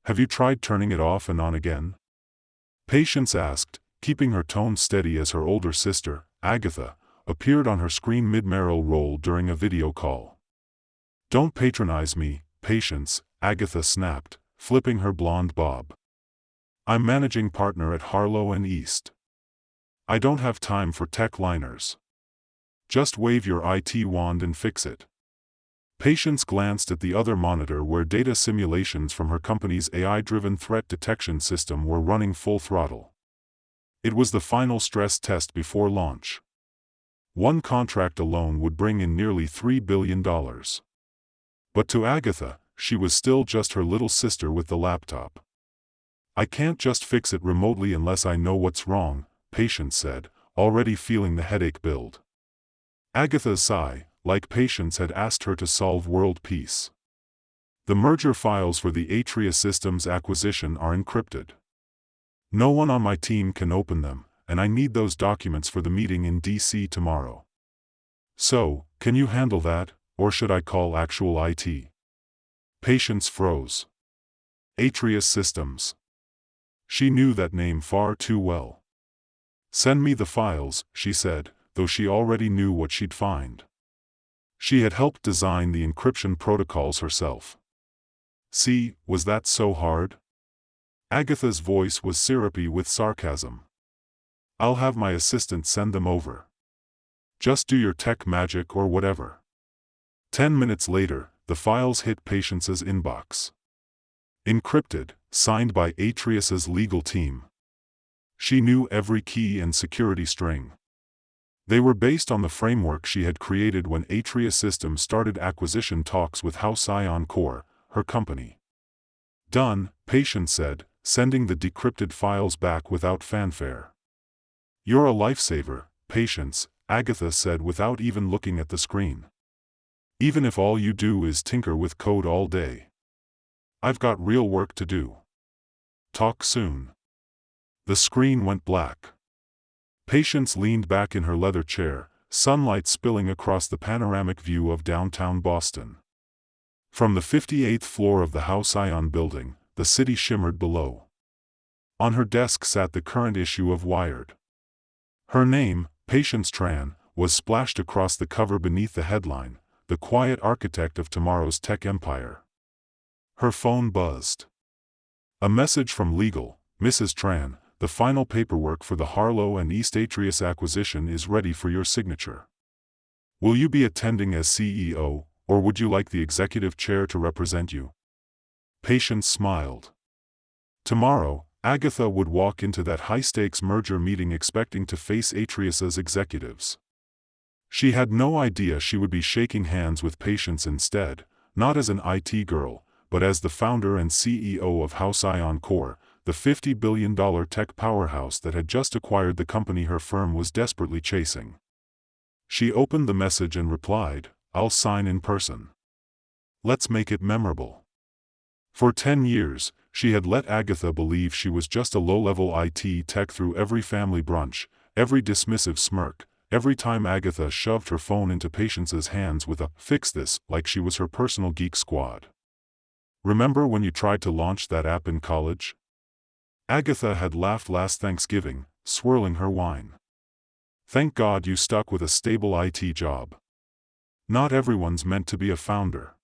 Have you tried turning it off and on again? Patience asked, keeping her tone steady as her older sister, Agatha, appeared on her screen mid-barrel roll during a video call. Don't patronize me, Patience, Agatha snapped, flipping her blonde bob. I'm managing partner at Harlow and East. I don't have time for tech liners. Just wave your IT wand and fix it. Patience glanced at the other monitor where data simulations from her company's AI-driven threat detection system were running full throttle. It was the final stress test before launch. One contract alone would bring in nearly $3 billion. But to Agatha, she was still just her little sister with the laptop. I can't just fix it remotely unless I know what's wrong, Patience said, already feeling the headache build. Agatha's sigh, like Patience, had asked her to solve world peace. The merger files for the Atria Systems acquisition are encrypted. No one on my team can open them, and I need those documents for the meeting in DC tomorrow. So, can you handle that, or should I call actual IT? Patience froze. Atria Systems. She knew that name far too well. Send me the files, she said, though she already knew what she'd find. She had helped design the encryption protocols herself. See, was that so hard? Agatha's voice was syrupy with sarcasm. I'll have my assistant send them over. Just do your tech magic or whatever. 10 minutes later, the files hit Patience's inbox. Encrypted, signed by Atrius's legal team. She knew every key and security string. They were based on the framework she had created when Atria Systems started acquisition talks with House Ion Core, her company. Done, Patience said, sending the decrypted files back without fanfare. You're a lifesaver, Patience, Agatha said without even looking at the screen. Even if all you do is tinker with code all day. I've got real work to do. Talk soon. The screen went black. Patience leaned back in her leather chair, sunlight spilling across the panoramic view of downtown Boston. From the 58th floor of the House Ion building, the city shimmered below. On her desk sat the current issue of Wired. Her name, Patience Tran, was splashed across the cover beneath the headline, "The Quiet Architect of Tomorrow's Tech Empire." Her phone buzzed. A message from legal. Mrs. Tran, the final paperwork for the Harlow and East Atrius acquisition is ready for your signature. Will you be attending as CEO, or would you like the executive chair to represent you? Patience smiled. Tomorrow, Agatha would walk into that high-stakes merger meeting expecting to face Atrius's executives. She had no idea she would be shaking hands with Patience instead, not as an IT girl, but as the founder and CEO of House Ion Core, the $50 billion tech powerhouse that had just acquired the company her firm was desperately chasing. She opened the message and replied, "I'll sign in person. Let's make it memorable." For 10 years, she had let Agatha believe she was just a low-level IT tech through every family brunch, every dismissive smirk, every time Agatha shoved her phone into Patience's hands with a "fix this" like she was her personal geek squad. Remember when you tried to launch that app in college? Agatha had laughed last Thanksgiving, swirling her wine. Thank God you stuck with a stable IT job. Not everyone's meant to be a founder.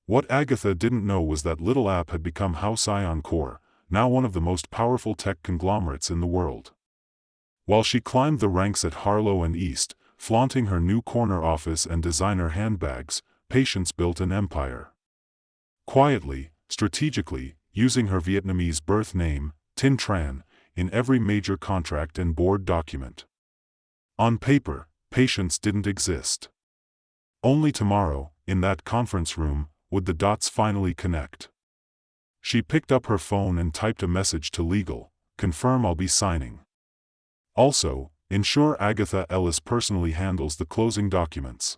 What Agatha didn't know was that little app had become House Ion Core, now one of the most powerful tech conglomerates in the world. While she climbed the ranks at Harlow and East, flaunting her new corner office and designer handbags, Patience built an empire. Quietly, strategically, using her Vietnamese birth name, Tin Tran, in every major contract and board document. On paper, Patience didn't exist. Only tomorrow, in that conference room, would the dots finally connect. She picked up her phone and typed a message to legal, "Confirm I'll be signing. Also, ensure Agatha Ellis personally handles the closing documents."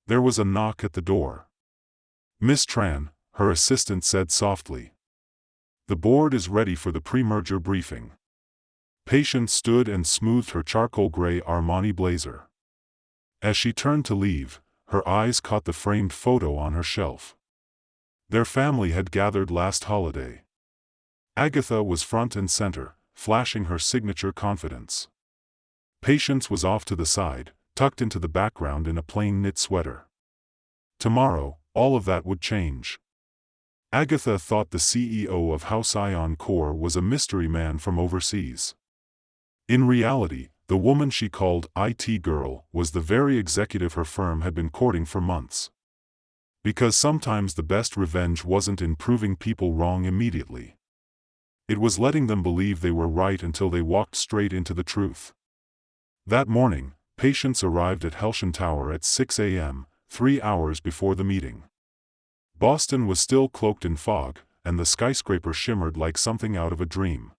There was a knock at the door. "Miss Tran," her assistant said softly. "The board is ready for the pre-merger briefing." Patience stood and smoothed her charcoal gray Armani blazer. As she turned to leave, her eyes caught the framed photo on her shelf. Their family had gathered last holiday. Agatha was front and center, flashing her signature confidence. Patience was off to the side, tucked into the background in a plain knit sweater. Tomorrow, all of that would change. Agatha thought the CEO of House Ion Core was a mystery man from overseas. In reality, the woman she called IT Girl was the very executive her firm had been courting for months. Because sometimes the best revenge wasn't in proving people wrong immediately. It was letting them believe they were right until they walked straight into the truth. That morning, Patience arrived at Helshin Tower at 6 a.m., 3 hours before the meeting. Boston was still cloaked in fog, and the skyscraper shimmered like something out of a dream.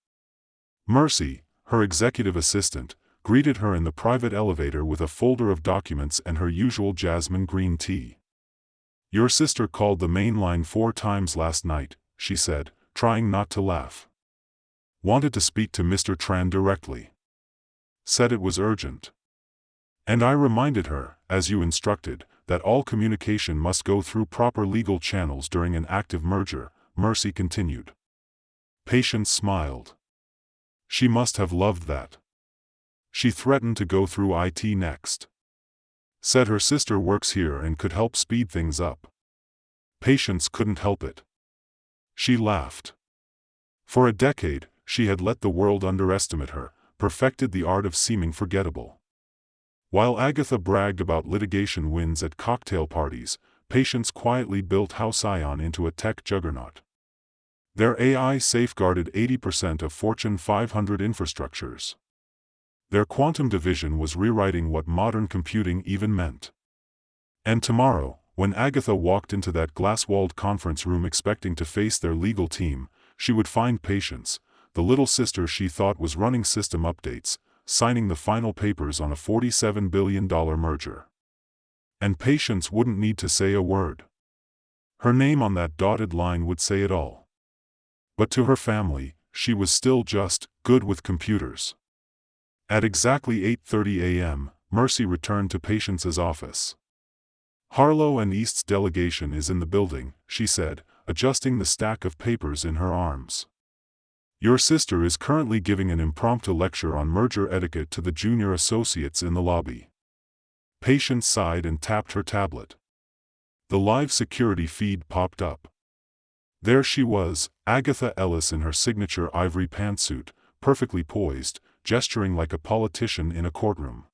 Mercy, her executive assistant, greeted her in the private elevator with a folder of documents and her usual jasmine green tea. "Your sister called the main line 4 times last night," she said, trying not to laugh. "Wanted to speak to Mr. Tran directly. Said it was urgent. And I reminded her, as you instructed, that all communication must go through proper legal channels during an active merger," Mercy continued. Patience smiled. She must have loved that. She threatened to go through IT next. Said her sister works here and could help speed things up. Patience couldn't help it. She laughed. For a decade, she had let the world underestimate her, perfected the art of seeming forgettable. While Agatha bragged about litigation wins at cocktail parties, Patience quietly built House Ion into a tech juggernaut. Their AI safeguarded 80% of Fortune 500 infrastructures. Their quantum division was rewriting what modern computing even meant. And tomorrow, when Agatha walked into that glass-walled conference room expecting to face their legal team, she would find Patience, the little sister she thought was running system updates, signing the final papers on a $47 billion merger. And Patience wouldn't need to say a word. Her name on that dotted line would say it all. But to her family, she was still just good with computers. At exactly 8:30 a.m., Mercy returned to Patience's office. "Harlow and East's delegation is in the building," she said, adjusting the stack of papers in her arms. "Your sister is currently giving an impromptu lecture on merger etiquette to the junior associates in the lobby." Patience sighed and tapped her tablet. The live security feed popped up. There she was, Agatha Ellis in her signature ivory pantsuit, perfectly poised, gesturing like a politician in a courtroom.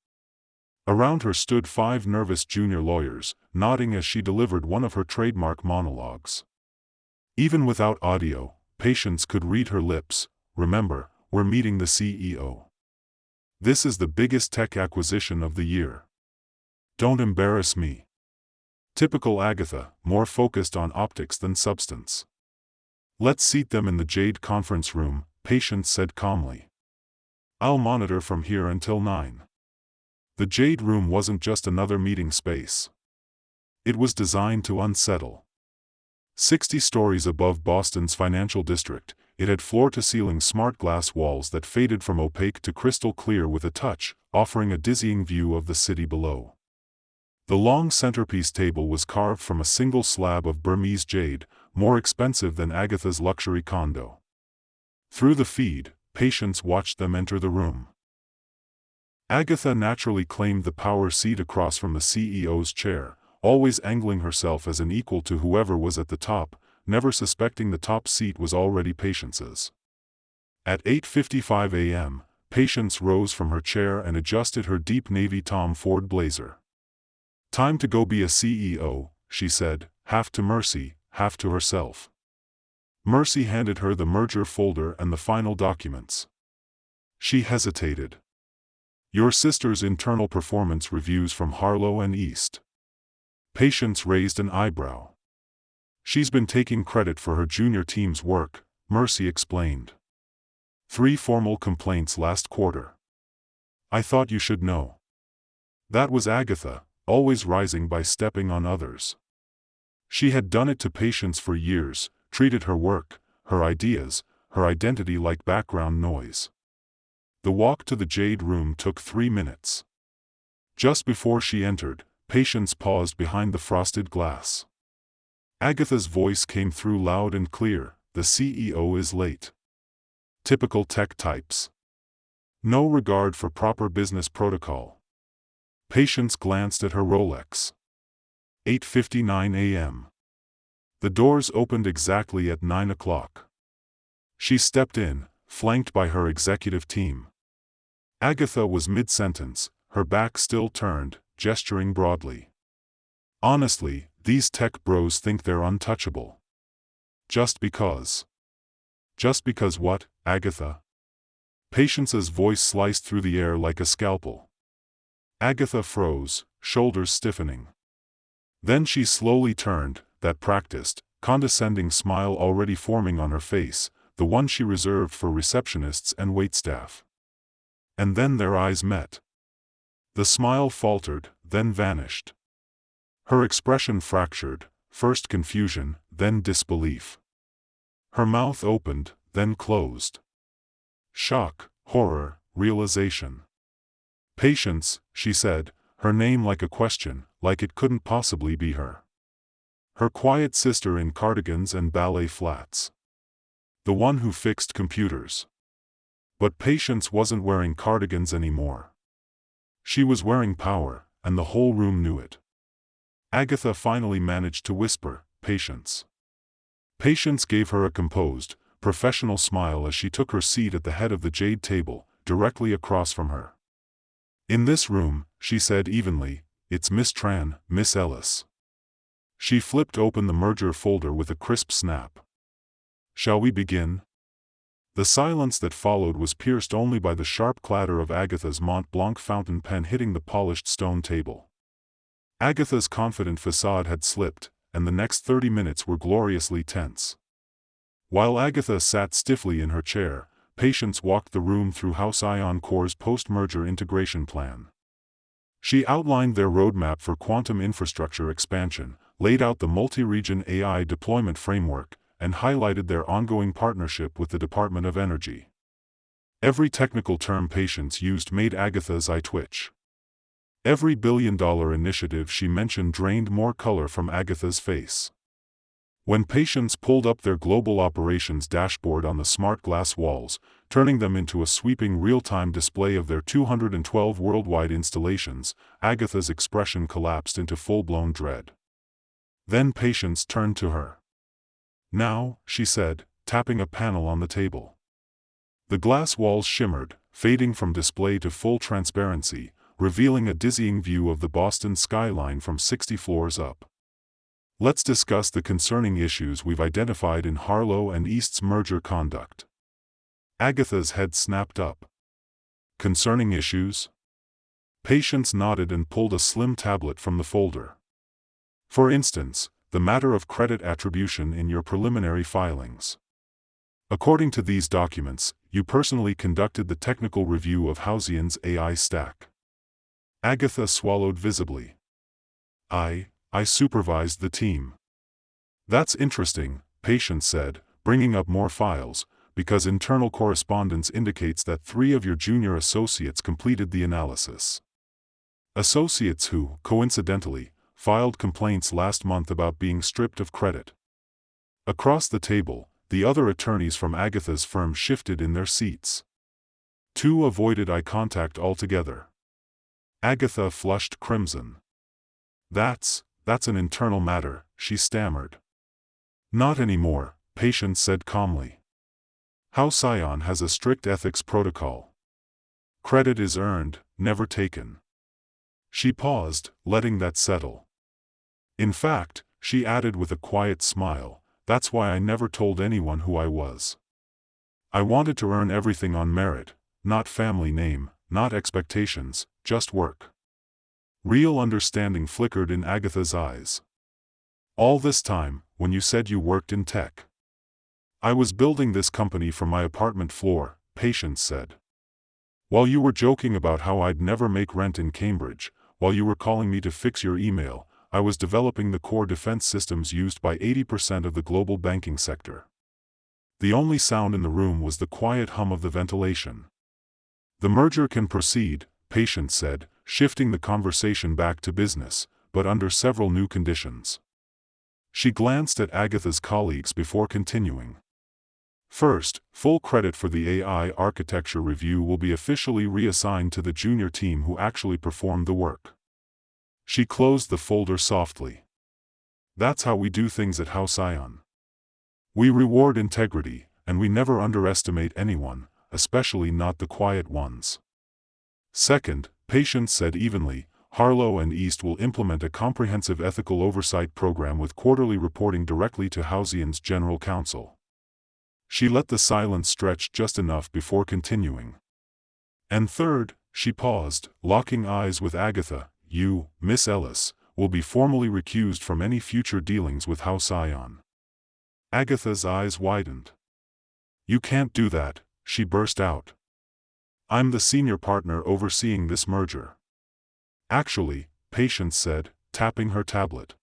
Around her stood 5 nervous junior lawyers, nodding as she delivered one of her trademark monologues. Even without audio, Patience could read her lips. "Remember, we're meeting the CEO. This is the biggest tech acquisition of the year. Don't embarrass me." Typical Agatha, more focused on optics than substance. "Let's seat them in the Jade conference room," Patience said calmly. "I'll monitor from here until 9. The Jade room wasn't just another meeting space. It was designed to unsettle. 60 stories above Boston's financial district, it had floor-to-ceiling smart glass walls that faded from opaque to crystal clear with a touch, offering a dizzying view of the city below. The long centerpiece table was carved from a single slab of Burmese jade, more expensive than Agatha's luxury condo. Through the feed, Patience watched them enter the room. Agatha naturally claimed the power seat across from the CEO's chair, always angling herself as an equal to whoever was at the top, never suspecting the top seat was already Patience's. At 8:55 a.m., Patience rose from her chair and adjusted her deep navy Tom Ford blazer. "Time to go be a CEO," she said, half to Mercy, half to herself. Mercy handed her the merger folder and the final documents. She hesitated. "Your sister's internal performance reviews from Harlow and East." Patience raised an eyebrow. "She's been taking credit for her junior team's work," Mercy explained. 3 formal complaints last quarter. I thought you should know." That was Agatha, always rising by stepping on others. She had done it to Patience for years, treated her work, her ideas, her identity like background noise. The walk to the Jade room took 3 minutes. Just before she entered, Patience paused behind the frosted glass. Agatha's voice came through loud and clear. The CEO is late. Typical tech types. No regard for proper business protocol. Patience glanced at her Rolex. 8:59 a.m. The doors opened exactly at 9 o'clock. She stepped in, flanked by her executive team. Agatha was mid-sentence, her back still turned, gesturing broadly. Honestly, these tech bros think they're untouchable. Just because. Just because what, Agatha? Patience's voice sliced through the air like a scalpel. Agatha froze, shoulders stiffening. Then she slowly turned, that practiced, condescending smile already forming on her face, the one she reserved for receptionists and waitstaff. And then their eyes met. The smile faltered, then vanished. Her expression fractured, first confusion, then disbelief. Her mouth opened, then closed. Shock, horror, realization. Patience, she said, her name like a question, like it couldn't possibly be her. Her quiet sister in cardigans and ballet flats. The one who fixed computers. But Patience wasn't wearing cardigans anymore. She was wearing power, and the whole room knew it. Agatha finally managed to whisper, "Patience." Patience gave her a composed, professional smile as she took her seat at the head of the jade table, directly across from her. "In this room," she said evenly, "it's Miss Tran, Miss Ellis." She flipped open the merger folder with a crisp snap. "Shall we begin?" The silence that followed was pierced only by the sharp clatter of Agatha's Mont Blanc fountain pen hitting the polished stone table. Agatha's confident facade had slipped, and the next 30 minutes were gloriously tense. While Agatha sat stiffly in her chair, Patience walked the room through House Ion Core's post-merger integration plan. She outlined their roadmap for quantum infrastructure expansion, laid out the multi-region AI deployment framework, and highlighted their ongoing partnership with the Department of Energy. Every technical term Patience used made Agatha's eye twitch. Every billion-dollar initiative she mentioned drained more color from Agatha's face. When Patience pulled up their global operations dashboard on the smart glass walls, turning them into a sweeping real-time display of their 212 worldwide installations, Agatha's expression collapsed into full-blown dread. Then Patience turned to her. "Now," she said, tapping a panel on the table. The glass walls shimmered, fading from display to full transparency, revealing a dizzying view of the Boston skyline from 60 floors up. "Let's discuss the concerning issues we've identified in Harlow and East's merger conduct." Agatha's head snapped up. "Concerning issues?" Patience nodded and pulled a slim tablet from the folder. "For instance, the matter of credit attribution in your preliminary filings. According to these documents, you personally conducted the technical review of Halcyon's AI stack." Agatha swallowed visibly. I supervised the team." "That's interesting," Patience said, bringing up more files, "because internal correspondence indicates that 3 of your junior associates completed the analysis. Associates who, coincidentally, filed complaints last month about being stripped of credit." Across the table, the other attorneys from Agatha's firm shifted in their seats. 2 avoided eye contact altogether. Agatha flushed crimson. That's an internal matter," she stammered. "Not anymore," Patience said calmly. "House Ion has a strict ethics protocol. Credit is earned, never taken." She paused, letting that settle. "In fact," she added with a quiet smile, "that's why I never told anyone who I was. I wanted to earn everything on merit, not family name, not expectations, just work." Real understanding flickered in Agatha's eyes. "All this time, when you said you worked in tech." "I was building this company from my apartment floor," Patience said. "While you were joking about how I'd never make rent in Cambridge, while you were calling me to fix your email, I was developing the core defense systems used by 80% of the global banking sector." The only sound in the room was the quiet hum of the ventilation. "The merger can proceed," Patience said, shifting the conversation back to business, "but under several new conditions." She glanced at Agatha's colleagues before continuing. First, full credit for the AI architecture review will be officially reassigned to the junior team who actually performed the work. She closed the folder softly. That's how we do things at House Ion. We reward integrity, and we never underestimate anyone, especially not the quiet ones. Second, Patience said evenly, Harlow and East will implement a comprehensive ethical oversight program with quarterly reporting directly to Houseion's general counsel. She let the silence stretch just enough before continuing. And third, she paused, locking eyes with Agatha, you, Miss Ellis, will be formally recused from any future dealings with House Ion. Agatha's eyes widened. You can't do that, she burst out. I'm the senior partner overseeing this merger. Actually, Patience said, tapping her tablet.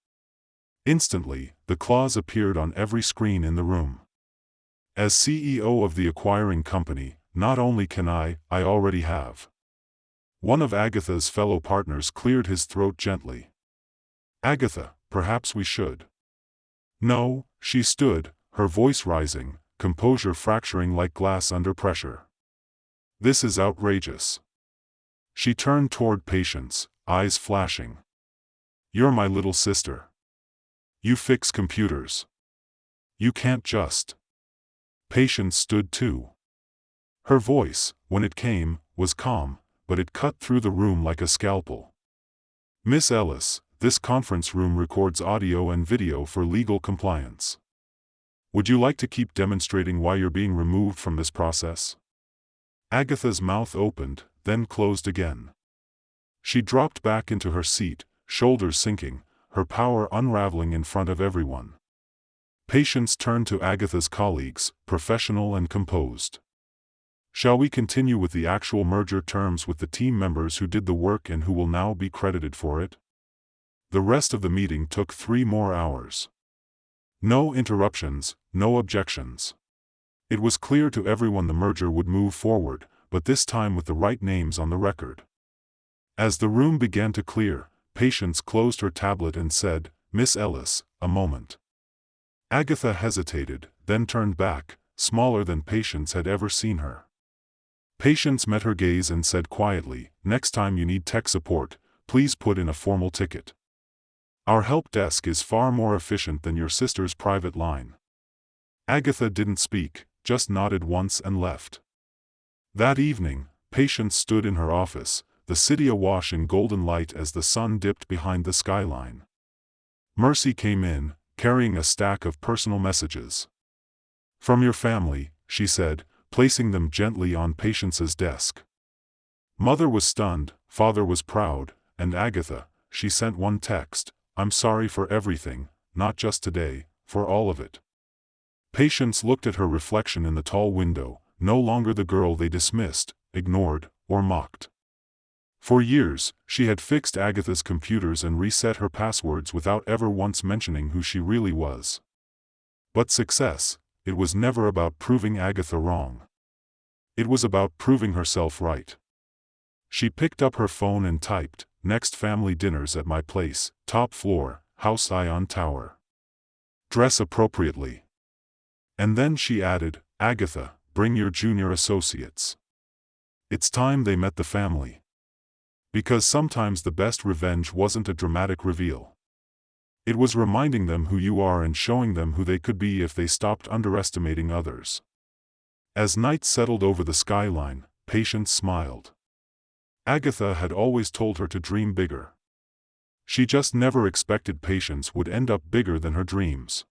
Instantly, the clause appeared on every screen in the room. As CEO of the acquiring company, not only can I already have. One of Agatha's fellow partners cleared his throat gently. Agatha, perhaps we should. No, she stood, her voice rising, composure fracturing like glass under pressure. This is outrageous. She turned toward Patience, eyes flashing. You're my little sister. You fix computers. You can't just. Patience stood too. Her voice, when it came, was calm, but it cut through the room like a scalpel. Miss Ellis, this conference room records audio and video for legal compliance. Would you like to keep demonstrating why you're being removed from this process? Agatha's mouth opened, then closed again. She dropped back into her seat, shoulders sinking, her power unraveling in front of everyone. Patience turned to Agatha's colleagues, professional and composed. Shall we continue with the actual merger terms with the team members who did the work and who will now be credited for it? The rest of the meeting took 3 more hours. No interruptions, no objections. It was clear to everyone the merger would move forward, but this time with the right names on the record. As the room began to clear, Patience closed her tablet and said, Miss Ellis, a moment. Agatha hesitated, then turned back, smaller than Patience had ever seen her. Patience met her gaze and said quietly, next time you need tech support, please put in a formal ticket. Our help desk is far more efficient than your sister's private line. Agatha didn't speak, just nodded once and left. That evening, Patience stood in her office, the city awash in golden light as the sun dipped behind the skyline. Mercy came in, carrying a stack of personal messages. From your family, she said, placing them gently on Patience's desk. Mother was stunned, father was proud, and Agatha, she sent one text, I'm sorry for everything, not just today, for all of it. Patience looked at her reflection in the tall window, no longer the girl they dismissed, ignored, or mocked. For years, she had fixed Agatha's computers and reset her passwords without ever once mentioning who she really was. But success, it was never about proving Agatha wrong. It was about proving herself right. She picked up her phone and typed, next family dinners at my place, top floor, House Ion Tower. Dress appropriately. And then she added, Agatha, bring your junior associates. It's time they met the family. Because sometimes the best revenge wasn't a dramatic reveal. It was reminding them who you are and showing them who they could be if they stopped underestimating others. As night settled over the skyline, Patience smiled. Agatha had always told her to dream bigger. She just never expected Patience would end up bigger than her dreams.